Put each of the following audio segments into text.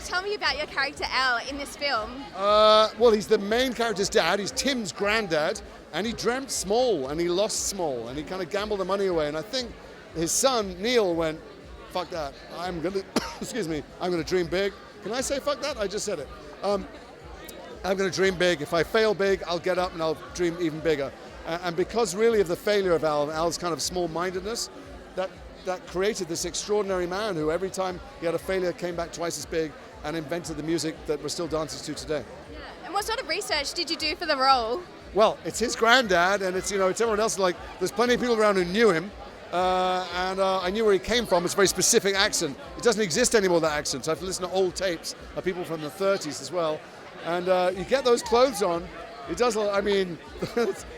tell me about your character Al in this film. Well, he's the main character's dad. He's Tim's granddad, and he dreamt small, and he lost small, and he kind of gambled the money away. And I think his son Neil went, "Fuck that! I'm gonna, excuse me, I'm gonna dream big." Can I say "fuck that"? I just said it. I'm gonna dream big. If I fail big, I'll get up and I'll dream even bigger. And because really of the failure of Al, and Al's kind of small-mindedness, that created this extraordinary man who every time he had a failure came back twice as big and invented the music that we're still dancing to today. Yeah. And what sort of research did you do for the role? Well, it's his granddad, and it's everyone else. Like, there's plenty of people around who knew him, and I knew where he came from. It's a very specific accent. It doesn't exist anymore, that accent. So I have to listen to old tapes of people from the 30s as well. And you get those clothes on, it does. I mean,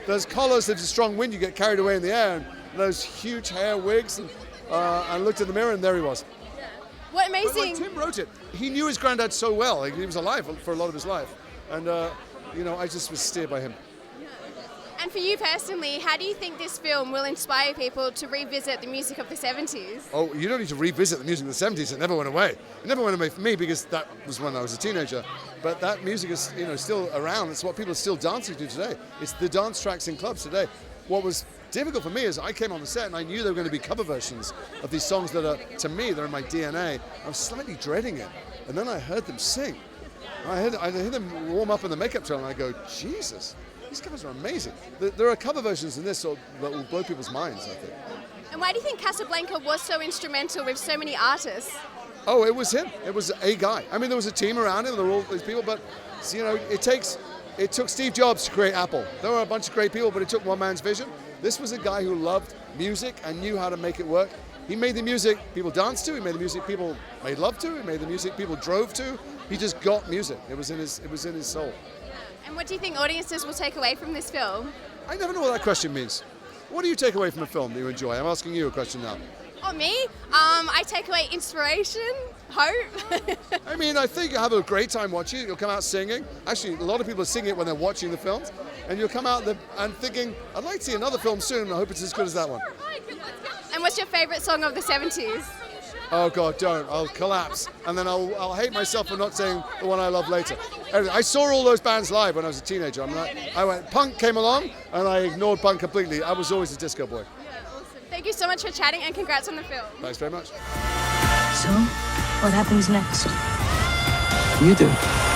those collars, there's a strong wind, you get carried away in the air, and those huge hair wigs. And I looked in the mirror, and there he was. Yeah. What amazing! But Tim wrote it. He knew his granddad so well. Like, he was alive for a lot of his life, and I just was steered by him. And for you personally, how do you think this film will inspire people to revisit the music of the 70s? Oh, you don't need to revisit the music of the 70s. It never went away. It never went away for me because that was when I was a teenager. But that music is, still around. It's what people are still dancing to today. It's the dance tracks in clubs today. What was difficult for me is I came on the set and I knew there were going to be cover versions of these songs that are, to me, they're in my DNA. I was slightly dreading it. And then I heard them sing. I heard them warm up in the makeup trailer, and I go, Jesus. These covers are amazing. There are cover versions in this that will blow people's minds, I think. And why do you think Casablanca was so instrumental with so many artists? Oh, it was him. It was a guy. I mean, there was a team around him. There were all these people, but it took Steve Jobs to create Apple. There were a bunch of great people, but it took one man's vision. This was a guy who loved music and knew how to make it work. He made the music people danced to. He made the music people made love to. He made the music people drove to. He just got music. It was in his soul. And what do you think audiences will take away from this film? I never know what that question means. What do you take away from a film that you enjoy? I'm asking you a question now. Oh, me? I take away inspiration, hope. I mean, I think you'll have a great time watching it. You'll come out singing. Actually, a lot of people are singing it when they're watching the films. And you'll come out and thinking, I'd like to see another film soon. I hope it's as good as that one. And what's your favourite song of the 70s? Oh, God, don't. I'll collapse. And then I'll hate myself for not saying the one I love later. Anyway, I saw all those bands live when I was a teenager. Punk came along, and I ignored punk completely. I was always a disco boy. Yeah, awesome. Thank you so much for chatting, and congrats on the film. Thanks very much. So, what happens next? You do.